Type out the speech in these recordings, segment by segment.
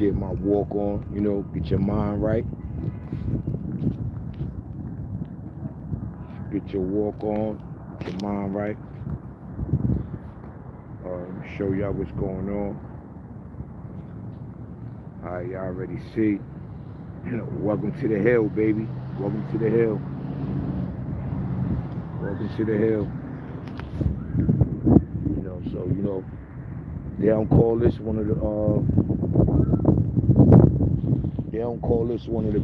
get my walk on, get your mind right. Get your walk on, get your mind right. Show y'all what's going on. Alright, y'all already see. Welcome to the hill, baby. Welcome to the hill. Welcome to the hill. So they don't call this one of the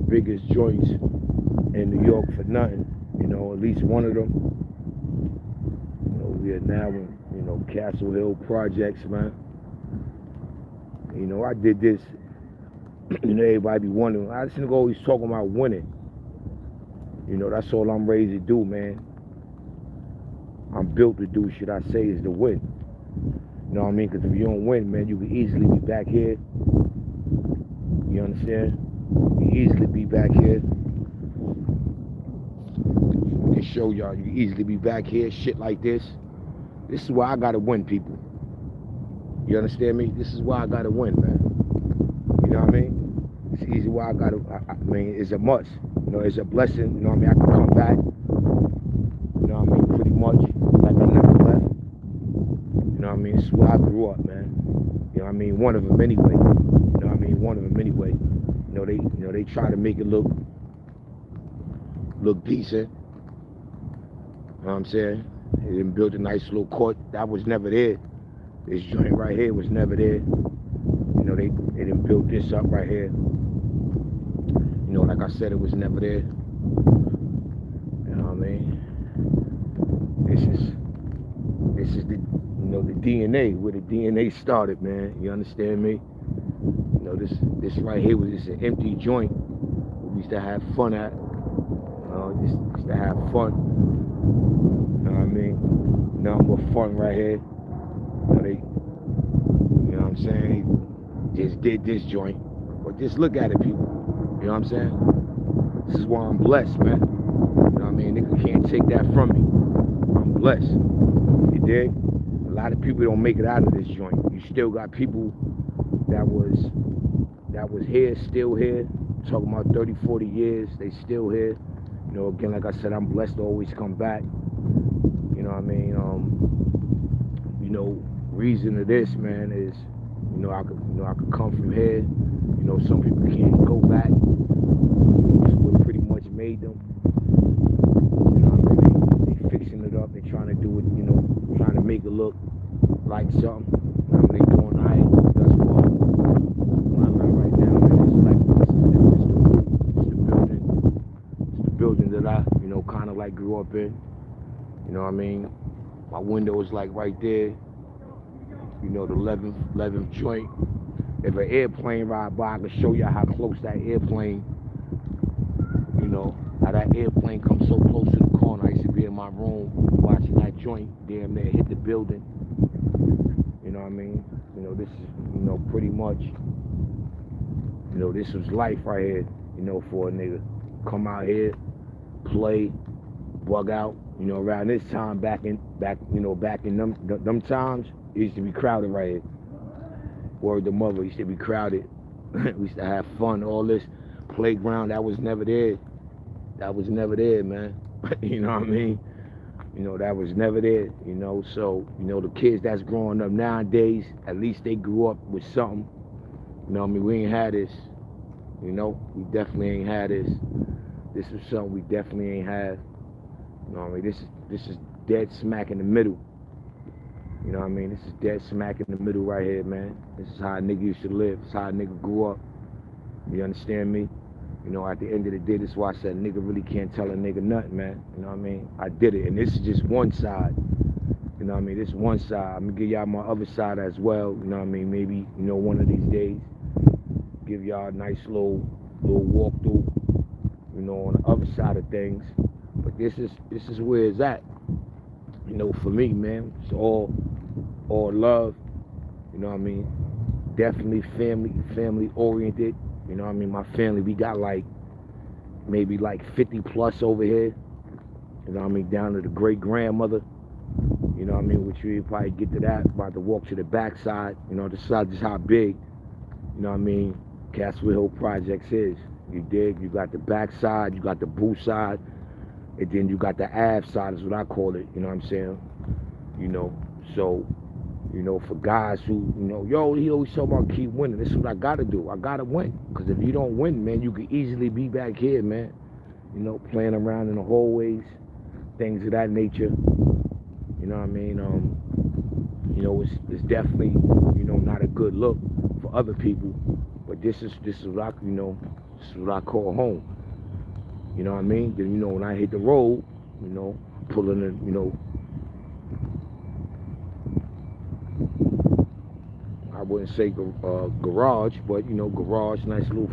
biggest joints in New York for nothing. At least one of them. We are now in Castle Hill Projects, man. I did this. Everybody be wondering. I just always talking about winning. That's all I'm raised to do, man. I'm built to do shit I say is to win. You know what I mean? Because if you don't win, man, you can easily be back here. You understand? You can easily be back here. I can show y'all. You can easily be back here. Shit like this. This is why I gotta win, people. You understand me? This is why I gotta win, man. You know what I mean? It's easy why I gotta. I mean, it's a must. It's a blessing. You know what I mean? I can come back. You know what I mean? Pretty much like I never left. You know what I mean? This is where I grew up, man. You know what I mean? One of them anyway. You know what I mean? One of them anyway. They try to make it look decent. You know what I'm saying? They didn't build a nice little court. That was never there. This joint right here was never there. They didn't build this up right here. Like I said, it was never there. You know what I mean? This is the the DNA, where the DNA started, man. You understand me? This right here was just an empty joint. We used to have fun at. Just used to have fun. You know what I mean? Nothing but fun right here. You know what I'm saying? They just did this joint. But just look at it, people. You know what I'm saying? This is why I'm blessed, man. You know what I mean? Nigga can't take that from me. I'm blessed. You dig? A lot of people don't make it out of this joint. You still got people that was here, still here. Talking about 30, 40 years, they still here. Again, like I said, I'm blessed to always come back. You know what I mean? Reason of this, man, is, I could come from here. Some people can't go back. That's what pretty much made them. They fixing it up. They trying to do it, trying to make it look like something. They doing right thus far. Where I'm at right now, man, it's like it's the building that I, kind of like grew up in. You know what I mean? My window is like right there. The 11th joint. If an airplane ride by, I can show you how close that airplane, how that airplane comes so close to the corner. I used to be in my room watching that joint damn near hit the building. You know what I mean? This is, pretty much, this was life right here, for a nigga. Come out here, play, bug out. Around this time, back in them times, it used to be crowded right here. Word to mother, it used to be crowded. We used to have fun. All this playground, that was never there. That was never there, man. You know what I mean? That was never there. So, the kids that's growing up nowadays, at least they grew up with something. We ain't had this. We definitely ain't had this. This is something we definitely ain't had. This is dead smack in the middle. This is dead smack in the middle right here, man. This is how a nigga used to live. This is how a nigga grew up. You understand me? At the end of the day, this is why I said nigga really can't tell a nigga nothing, man. I did it, and this is just one side. This is one side. I'm gonna give y'all my other side as well. Maybe, one of these days, give y'all a nice little walkthrough, on the other side of things. But this is where it's at. For me, man, it's all love. Definitely family oriented. My family, we got maybe 50 plus over here. Down to the great grandmother. Which we probably get to that. About to walk to the back side. This side is how big. you know what I mean, Castle Hill Projects is. You dig? You got the back side, you got the booth side, and then you got the Ave side is what I call it, you know what I'm saying? You know, so, you know, for guys who, you know, yo, he always talk about keep winning. This is what I gotta do. I gotta win. Because if you don't win, man, you could easily be back here, man. You know, playing around in the hallways, things of that nature. You know what I mean? You know, it's definitely, you know, not a good look for other people. But this is what I, you know, this is what I call home. You know what I mean? Then, you know, when I hit the road, you know, pulling in, you know, I wouldn't say garage, but, you know, garage, nice little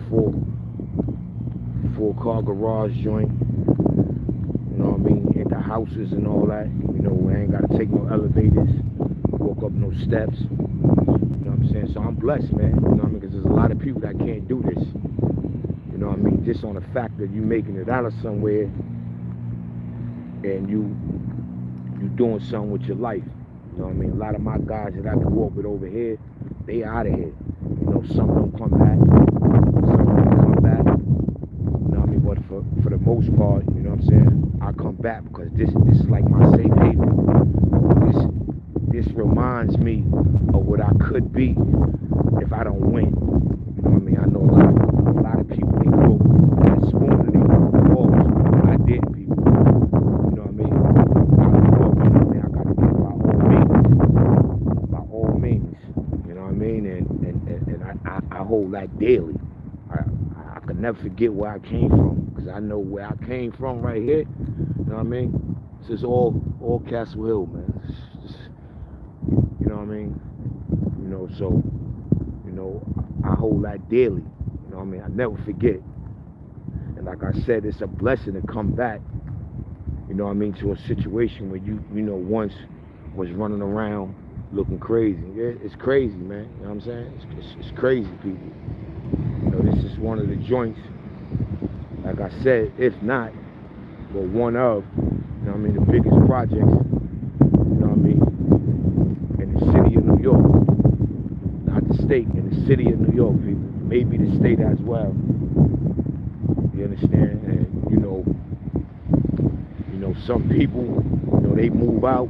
four-car garage joint. You know what I mean? Into houses and all that. You know, we ain't got to take no elevators, walk up no steps. You know what I'm saying? So I'm blessed, man. You know what I mean? Because there's a lot of people that can't do this. You know what I mean? Just on the fact that you making it out of somewhere and you doing something with your life. You know what I mean? A lot of my guys that I grew up with over here, they out of here. You know, some don't come back. Some don't come back. You know what I mean? But for the most part, you know what I'm saying? I come back because this is like my safe haven. This reminds me of what I could be if I don't win. You know what I mean? I know a lot of people, they grew up that spoon and they grew up with balls. I didn't, people. You know what I mean? I grew up, you know what I mean? I got to get by all means. You know what I mean? And I hold that daily. I can never forget where I came from because I know where I came from right here. You know what I mean? This is all Castle Hill, man. Just, you know what I mean? You know, so, you know, I hold that daily. You know what I mean? I never forget. And like I said, it's a blessing to come back, you know what I mean, to a situation where you know, once was running around looking crazy. Yeah, it's crazy, man. You know what I'm saying? It's crazy, people. You know, this is one of the joints, like I said, if not, but one of, you know what I mean, the biggest projects, you know what I mean, in the city of New York. Not the state, in the city of New York, people. Maybe the state as well. You understand? And, you know, some people, you know, they move out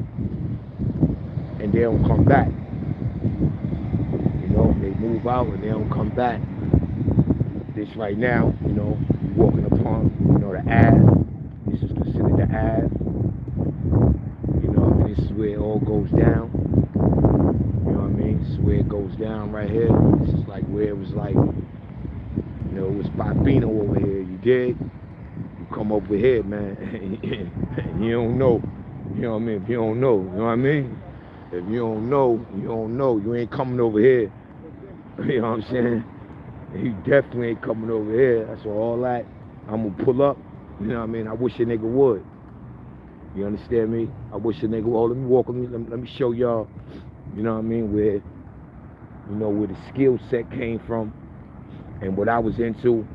and they don't come back. You know, they move out and they don't come back. This right now, you know, walking upon, you know, the Ave. This is considered the Ave. You know, this is where it all goes down. You know what I mean? This is where it goes down right here. This is like where it was like, you know, it was Papino over here. You dig? You come over here, man, and you don't know. You know what I mean? If you don't know, you know what I mean? If you don't know, you don't know. You ain't coming over here. You know what I'm saying? You definitely ain't coming over here. That's all that. I'm gonna pull up. You know what I mean? I wish a nigga would. You understand me? I wish a nigga would. Oh, let me walk. Let me show y'all. You know what I mean? Where, you know, where the skill set came from and what I was into.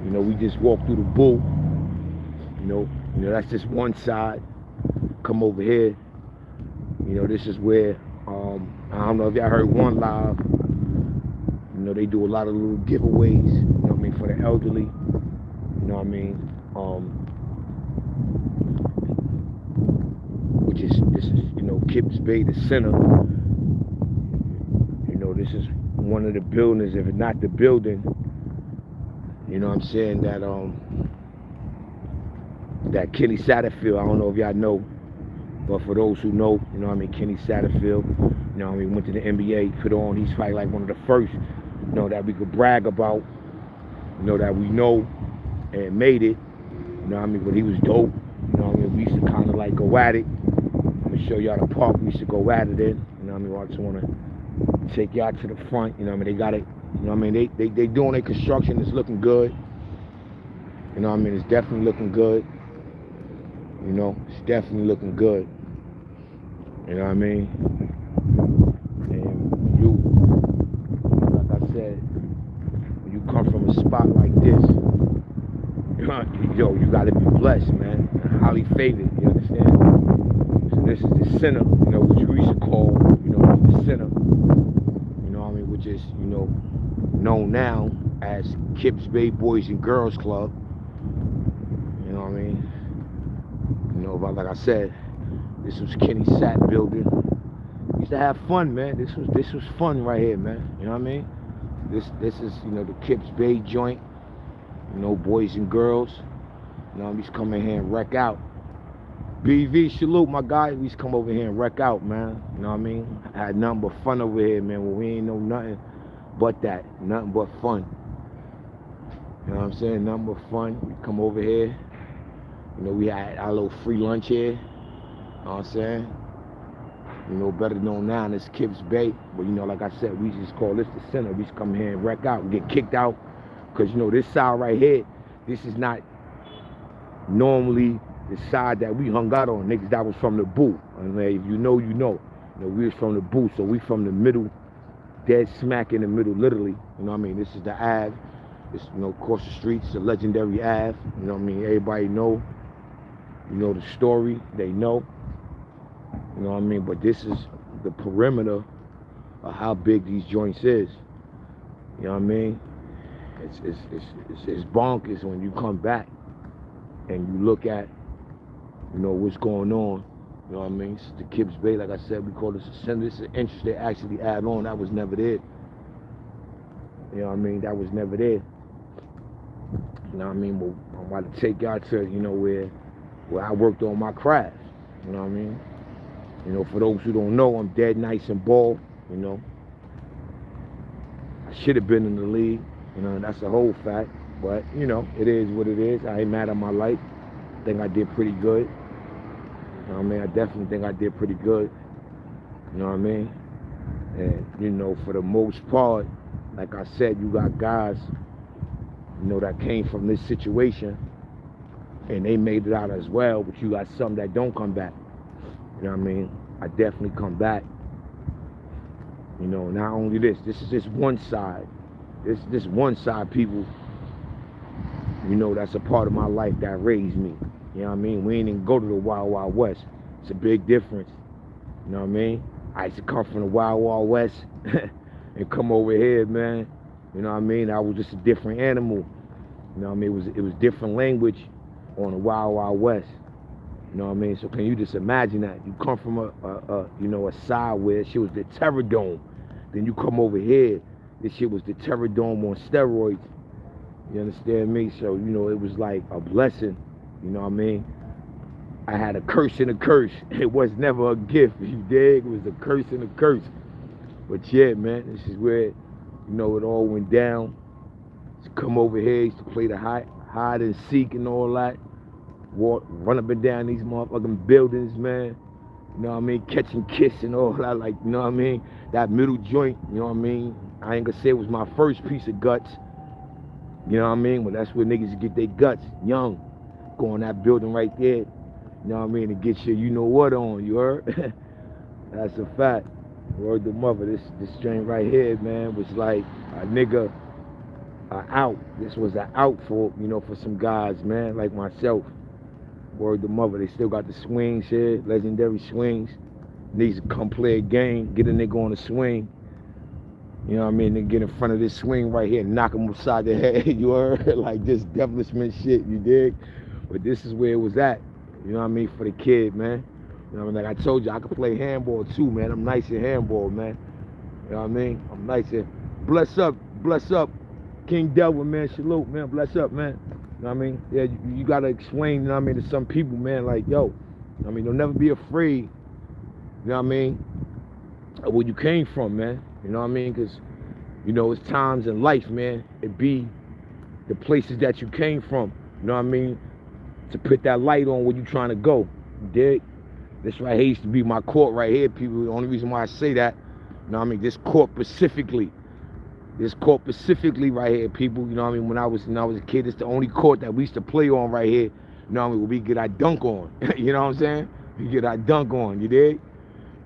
You know, we just walked through the bull. You know, that's just one side. Come over here. You know, this is where, I don't know if y'all heard One Live. You know, they do a lot of little giveaways, you know what I mean, for the elderly. You know what I mean? This is, you know, Kips Bay, the center. You know, this is one of the buildings, if not the building, you know what I'm saying, that Kenny Satterfield, I don't know if y'all know, but for those who know, you know what I mean, Kenny Satterfield, you know what I mean, went to the NBA, put on, he's probably like one of the first, you know, that we could brag about, you know, that we know and made it, you know what I mean, but he was dope, you know what I mean, we used to kind of like go at it. I'm going to show y'all the park we used to go at it in, you know what I mean, I just want to take y'all to the front, you know what I mean, they got it, you know what I mean, they doing their construction, it's looking good, you know what I mean, it's definitely looking good, you know, it's definitely looking good, you know what I mean, and you, like I said, when you come from a spot like this, yo, you gotta be blessed, man, highly favored, you understand? So this is the center, you know, which we used to call, you know, the center, you know what I mean, which just, known now as Kips Bay Boys and Girls Club. You know what I mean? But like I said, this was Kenny Sapp building. We used to have fun, man. This was fun right here, man. You know what I mean? This is, the Kips Bay joint. Boys and girls. We used to come in here and wreck out. BV, salute, my guy. We used to come over here and wreck out, man. You know what I mean? I had nothing but fun over here, man. Well, we ain't know nothing but that. Nothing but fun. You know what I'm saying? Nothing but fun. We come over here. We had our little free lunch here. You know what I'm saying? Better known now as Kips Bay. But, like I said, we just call this the center. We just come here and wreck out and get kicked out. Because, this side right here, this is not normally the side that we hung out on. Niggas that was from the booth. And if you know, you know. We was from the booth, so we from the middle, dead smack in the middle, literally. You know what I mean? This is the Ave. It's, across the street, it's a legendary Ave. You know what I mean? Everybody know. The story, they know. You know what I mean? But this is the perimeter of how big these joints is. You know what I mean? It's bonkers when you come back and you look at, what's going on. You know what I mean? It's the Kips Bay, like I said, we call this a center. This is interesting to actually add on. That was never there. You know what I mean? That was never there. You know what I mean? Well, I'm about to take y'all to, where I worked on my craft. You know what I mean? For those who don't know, I'm dead nice and bald. I should have been in the league. That's a whole fact. But, it is what it is. I ain't mad at my life. I think I did pretty good. You know what I mean? I definitely think I did pretty good. You know what I mean? And, for the most part, like I said, you got guys, that came from this situation and they made it out as well, but you got some that don't come back. You know what I mean? I definitely come back. Not only this is just one side. This one side, people, that's a part of my life that raised me. You know what I mean? We ain't even go to the Wild Wild West. It's a big difference. You know what I mean? I used to come from the Wild Wild West and come over here, man. You know what I mean? I was just a different animal. You know what I mean? It was different language on the Wild Wild West. You know what I mean? So can you just imagine that? You come from a side where shit was the Terror Dome. Then you come over here, this shit was the Terror Dome on steroids. You understand me? So, it was like a blessing. You know what I mean? I had a curse and a curse. It was never a gift, you dig? It was a curse and a curse. But yeah, man, this is where, it all went down. To come over here, used to play the hide and seek and all that. Run up and down these motherfucking buildings, man. You know what I mean? Catch and kiss and all that, like, you know what I mean? That middle joint, you know what I mean? I ain't gonna say it was my first piece of guts. You know what I mean? But that's where niggas get their guts, young. Go in that building right there, you know what I mean? And get your you-know-what on, you heard? That's a fact. Word to mother, this joint right here, man, was like a nigga, out. This was an out for, for some guys, man, like myself. Word to mother, they still got the swings here, legendary swings. Needs to come play a game, get a nigga on the swing. You know what I mean? They get in front of this swing right here, knock him upside the head, you heard? Like this devilishment shit, you dig? But this is where it was at, you know what I mean, for the kid, man. You know what I mean? Like I told you, I could play handball too, man. I'm nice at handball, man. You know what I mean? I'm nice at, bless up, King Devil, man, salute, man, bless up, man. You know what I mean? Yeah, you gotta explain, you know what I mean, to some people, man, like, yo, you know what I mean, don't never be afraid, you know what I mean, of where you came from, man. You know what I mean? Because, it's times in life, man, it be the places that you came from, you know what I mean, to put that light on where you trying to go, you dig? This right here used to be my court right here, people. The only reason why I say that, you know what I mean, this court specifically right here, people, you know what I mean, when I was a kid, it's the only court that we used to play on right here, you know what I mean, where we get our dunk on, you know what I'm saying? We get our dunk on, you dig?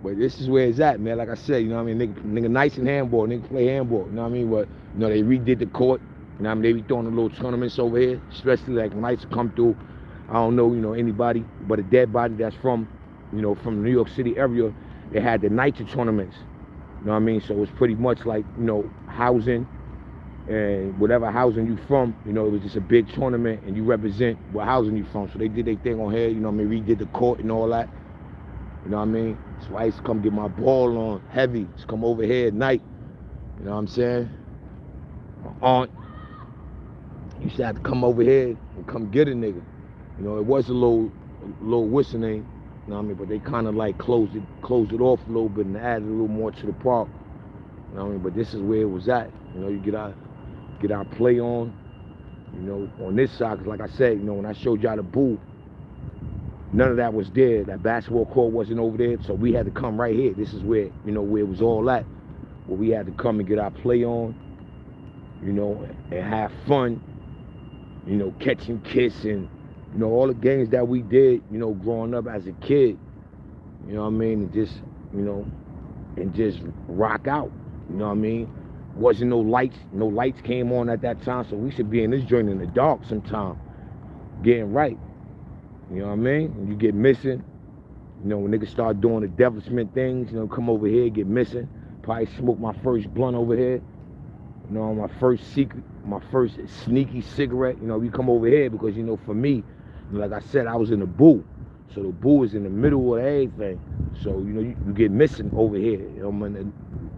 But this is where it's at, man. Like I said, you know what I mean, nigga nice in handball, nigga play handball, you know what I mean? But, they redid the court, you know what I mean, they be throwing the little tournaments over here, especially like when I used to come through, I don't know, anybody, but a dead body that's from, from the New York City area, they had the night tournaments. You know what I mean? So it's pretty much like, housing, and whatever housing you from, it was just a big tournament and you represent what housing you from. So they did their thing on here, we did the court and all that. You know what I mean? So I used to come get my ball on heavy. Just come over here at night. You know what I'm saying? My aunt used to have to come over here and come get a nigga. It was a little whistling, you know what I mean? But they kind of like closed it off a little bit and added a little more to the park. You know what I mean? But this is where it was at. You get our play on, on this side. Cause like I said, when I showed y'all the boo, none of that was there. That basketball court wasn't over there. So we had to come right here. This is where, where it was all at. Where we had to come and get our play on, and have fun, catch and kiss and, all the games that we did, growing up as a kid, you know what I mean? And just rock out, you know what I mean? Wasn't no lights came on at that time, so we should be in this joint in the dark sometime, getting right, you know what I mean? When you get missing, when niggas start doing the devilment things, come over here, get missing, probably smoke my first blunt over here, my first sneaky cigarette, we come over here because, for me, like I said, I was in the boo. So the boo is in the middle of everything. So, you get missing over here. The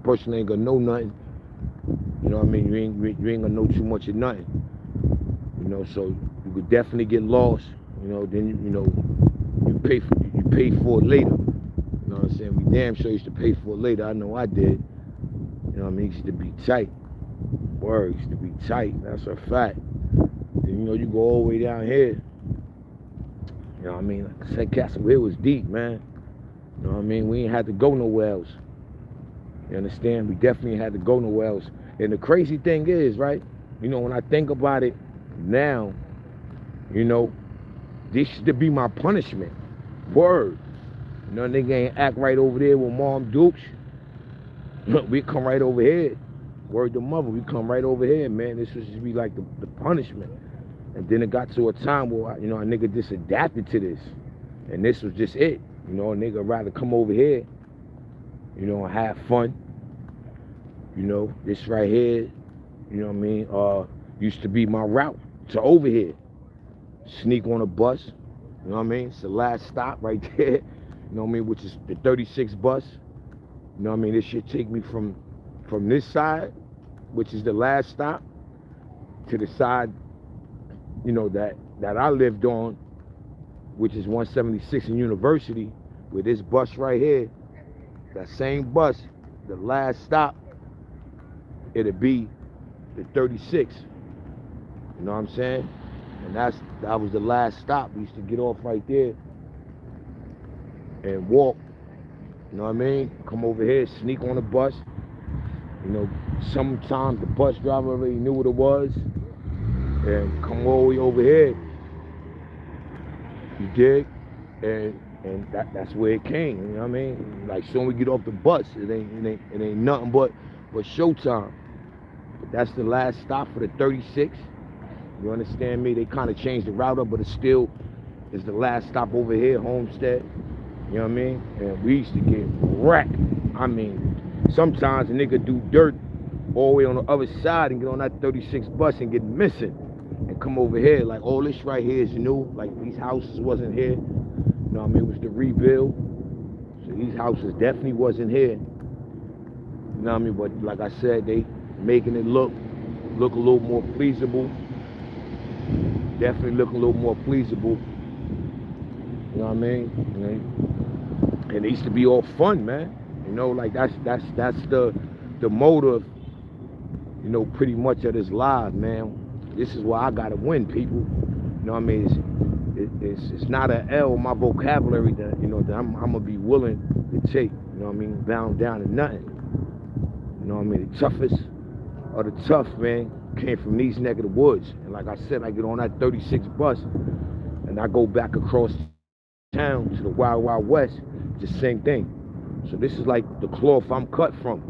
person ain't gonna know nothing. You know what I mean? You ain't gonna know too much of nothing. So you could definitely get lost. Then you pay for it later. You know what I'm saying? We damn sure used to pay for it later. I know I did. You know what I mean? It used to be tight. Word, used to be tight. That's a fact. Then, you go all the way down here. You know what I mean? Like I said, Castle Hill was deep, man. You know what I mean? We ain't had to go nowhere else. You understand? We definitely had to go nowhere else. And the crazy thing is, right? When I think about it now, this should be my punishment. Word. Nigga ain't act right over there with Mom Dukes. We come right over here. Word to mother, we come right over here, man. This would just be like the punishment. And then it got to a time where, a nigga just adapted to this. And this was just it. A nigga rather come over here, and have fun. This right here, used to be my route to over here. Sneak on a bus, It's the last stop right there, which is the 36 bus. This shit take me from this side, which is the last stop, to the side, that I lived on, which is 176 in University, where this bus right here, that same bus, the last stop, it'll be the 36. You know what I'm saying? And that was the last stop. We used to get off right there and walk. You know what I mean? Come over here, sneak on the bus. Sometimes the bus driver already knew what it was. And come all the way over here. You dig? And that's where it came. You know what I mean? Like soon we get off the bus, it ain't nothing but showtime. But that's the last stop for the 36. You understand me? They kind of changed the route up, but it still is the last stop over here, Homestead. You know what I mean? And we used to get wrecked. I mean, sometimes a nigga do dirt all the way on the other side and get on that 36 bus and get missing and come over here. Like all this right here is new. Like these houses wasn't here. You know what I mean? It was the rebuild. So these houses definitely wasn't here. You know what I mean? But like I said, they making it look a little more pleasable. Definitely looking a little more pleasable. You know what I mean? And it used to be all fun, man. Like that's the motive, pretty much of this live, man. This is why I gotta win, people. You know what I mean? It's not an L in my vocabulary that that I'm gonna be willing to take. You know what I mean? Bound down to nothing. You know what I mean? The toughest of the tough, man, came from these neck of the woods. And like I said, I get on that 36 bus and I go back across town to the Wild Wild West. It's the same thing. So this is like the cloth I'm cut from.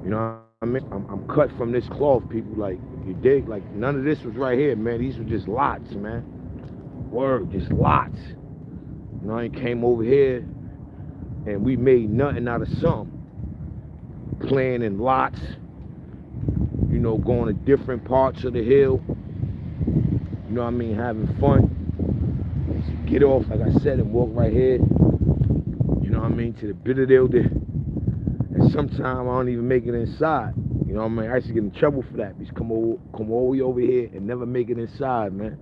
You know what I mean? I'm cut from this cloth, people. Like, you dig? Like, none of this was right here, man. These were just lots, man. Word, just lots. I came over here and we made nothing out of something. playing in lots, you know, going to different parts of the hill, you know what I mean, having fun. Get off, like I said, and walk right here, you know what I mean, to the bit of the, and sometimes I don't even make it inside, you know what I mean. I used to get in trouble for that. Just come all the way over here and never make it inside, man.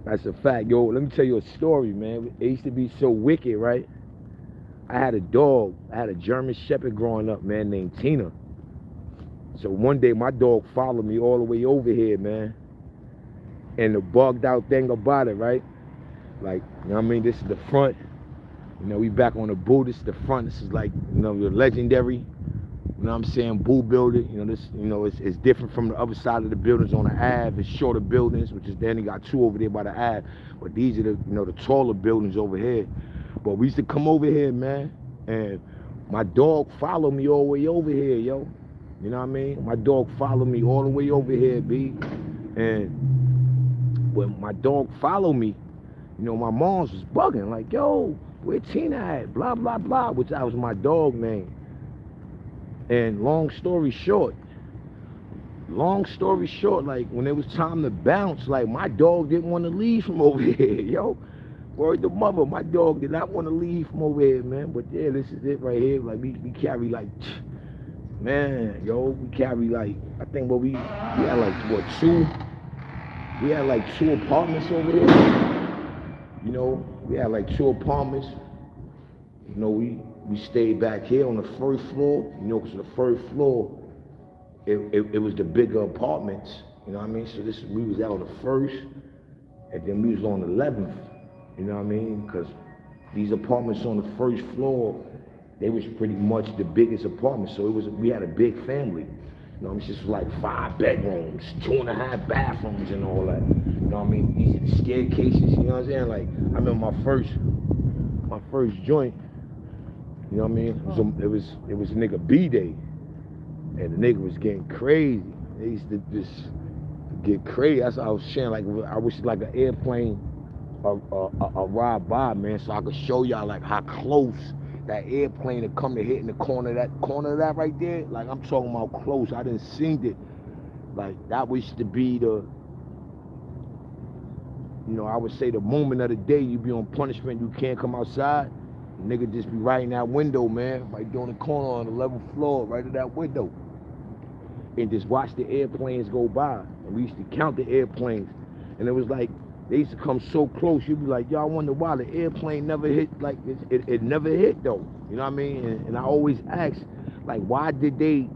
That's a fact. Yo, let me tell you a story, man. It used to be so wicked, right? I had a dog. I had a German Shepherd growing up, man, named Tina. So one day my dog followed me all the way over here, man. And the bugged out thing about it, right? Like, you know what I mean? This is the front. You know, we back on the Boo. This is the front. This is like, you know, the legendary, you know what I'm saying, Boo building. You know, this, you know, it's different from the other side of the buildings on the Ave. It's shorter buildings, which is then you got two over there by the Ave. But these are the, you know, the taller buildings over here. But we used to come over here, man, and my dog followed me all the way over here, yo. You know what I mean? My dog followed me all the way over here, B. And when my dog followed me, you know, my mom's was bugging, like, yo, where Tina at? Blah, blah, blah, which that was my dog name. And long story short, like, when it was time to bounce, like, my dog didn't want to leave from over here, yo. Word to mother, my dog did not want to leave from over here, man. But yeah, this is it right here. Like, we carry, like, man, yo, we carry, like, I think we had, like, what, we had, like, 2 apartments over here. You know, we had, like, 2 apartments. You know, we stayed back here on the first floor, you know, because the first floor, it was the bigger apartments, you know what I mean? So we was out on the first, and then we was on the 11th, you know what I mean? Because these apartments on the first floor, they was pretty much the biggest apartments. So we had a big family. You know what I mean? It's just like 5 bedrooms, 2.5 bathrooms and all that. You know what I mean? These staircases, you know what I'm saying? Like, I remember my first joint, you know what I mean? It was nigga B-Day. And the nigga was getting crazy. They used to just get crazy. That's what I was saying. Like, I wish like an airplane a ride by, man, so I could show y'all like how close that airplane had come to hit in the corner of that right there. Like, I'm talking about close. I didn't seen it. Like, that used to be the, you know, I would say the moment of the day you be on punishment, you can't come outside. The nigga just be right in that window, man, right there on the corner on the 11th floor, right at that window. And just watch the airplanes go by. And we used to count the airplanes. And it was like, they used to come so close, you'd be like, yo, I wonder why the airplane never hit, like, it never hit, though. You know what I mean? And I always ask, like, why did they, you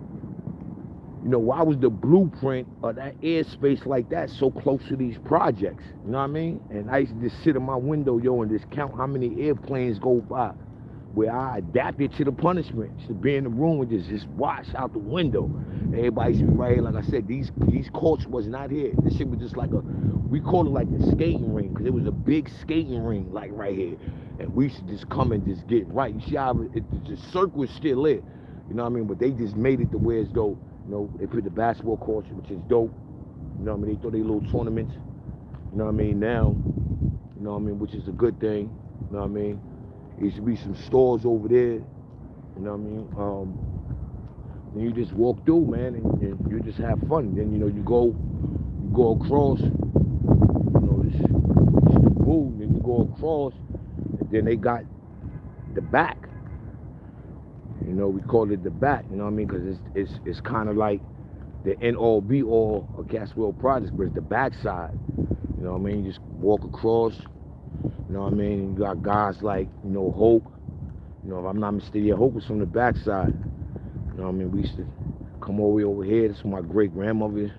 know, why was the blueprint of that airspace like that so close to these projects? You know what I mean? And I used to just sit in my window, yo, and just count how many airplanes go by, where I adapted to the punishment, to be in the room and just watch out the window. Everybody used to be right here. Like I said, these courts was not here. This shit was just like we called it like the skating ring, because it was a big skating ring, like right here. And we used to just come and just get right. You see how the circle is still lit, you know what I mean? But they just made it to where it's dope. You know, they put the basketball courts, which is dope. You know what I mean? They throw their little tournaments, you know what I mean, now, you know what I mean, which is a good thing, you know what I mean? There used to be some stores over there, you know what I mean? Then you just walk through, man, and you just have fun. Then, you know, you go across, you know, this the Boo, then you go across, and then they got the back. You know, we call it the back, you know what I mean? Because it's kind of like the end-all be-all of Caswell Projects, but it's the backside. You know what I mean? You just walk across, you know what I mean? You got guys like, you know, Hope. You know, if I'm not mistaken, Hope was from the backside. You know what I mean? We used to come all the way over here. That's where my great-grandmother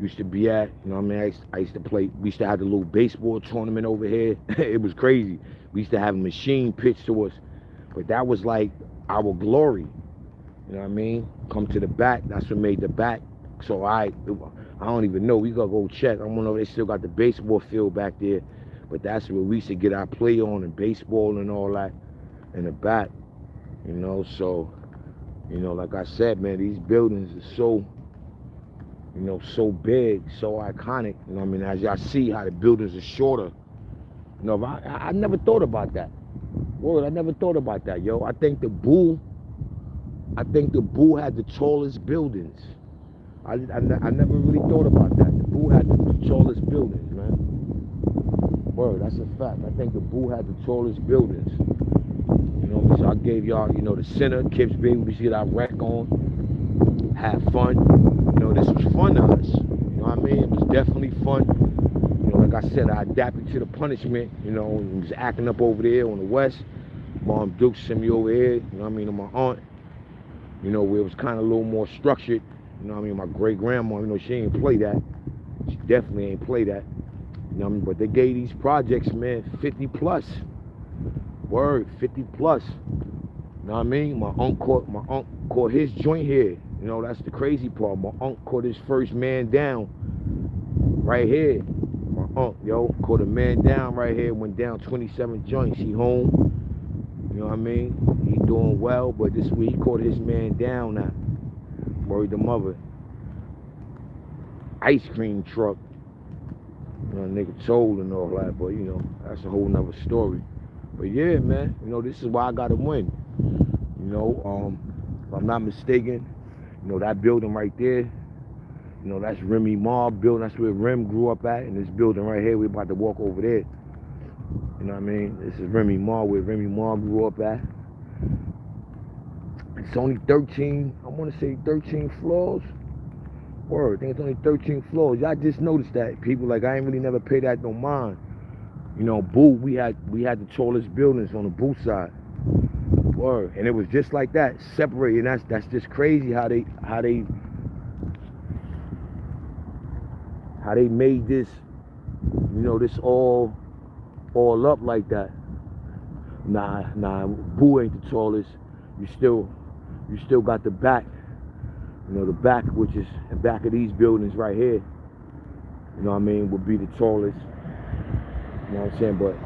used to be at. You know what I mean? I used to play, we used to have the little baseball tournament over here. It was crazy. We used to have a machine pitched to us. But that was like our glory. You know what I mean? Come to the back. That's what made the back. So I don't even know. We gotta go check. I don't know if they still got the baseball field back there. But that's where we used to get our play on, and baseball and all that in the back. You know, so, you know, like I said, man, these buildings are so, you know, so big, so iconic. You know what I mean? As y'all see how the buildings are shorter. You know, I never thought about that. Word, I never thought about that, yo. I think the Boo I think the Boo had the tallest buildings. I never really thought about that. The Boo had the tallest buildings, man. Word, that's a fact. I think the Boo had the tallest buildings. You know, so I gave y'all, you know, the center, Kips Baby, we see that wreck on. Have fun. You know, this was fun to us. You know what I mean? It was definitely fun. You know, like I said, I adapted to the punishment, you know, and was acting up over there on the west. Mom Duke sent me over here, you know what I mean, to my aunt. You know, where it was kind of a little more structured. You know what I mean? My great grandma, you know, she ain't play that. She definitely ain't play that. You know what I mean? But they gave these projects, man, 50 plus. Word, 50 plus. You know what I mean? My uncle caught his joint here. You know, that's the crazy part. My uncle caught his first man down right here. My uncle, yo, caught a man down right here, went down 27 joints. He home. You know what I mean? He doing well, but this week he caught his man down now. Worried the mother. Ice cream truck. You know, nigga told and all that, but you know, that's a whole nother story. But yeah, man, you know, this is why I gotta win. You know, if I'm not mistaken, you know, that building right there, you know, that's Remy Ma building. That's where Rem grew up at. And this building right here, we're about to walk over there. You know what I mean? This is Remy Ma, where Remy Ma grew up at. It's only 13, I want to say 13 floors. Word, I think it's only 13 floors. Y'all just noticed that. People, like, I ain't really never paid that no mind. You know, Boo, we had the tallest buildings on the Boo side. Word, and it was just like that, separated. And that's just crazy how they made this, you know, this all up like that. Nah, Boo ain't the tallest. You still got the back. You know, the back, which is the back of these buildings right here. You know what I mean, would be the tallest. You know what I'm saying? But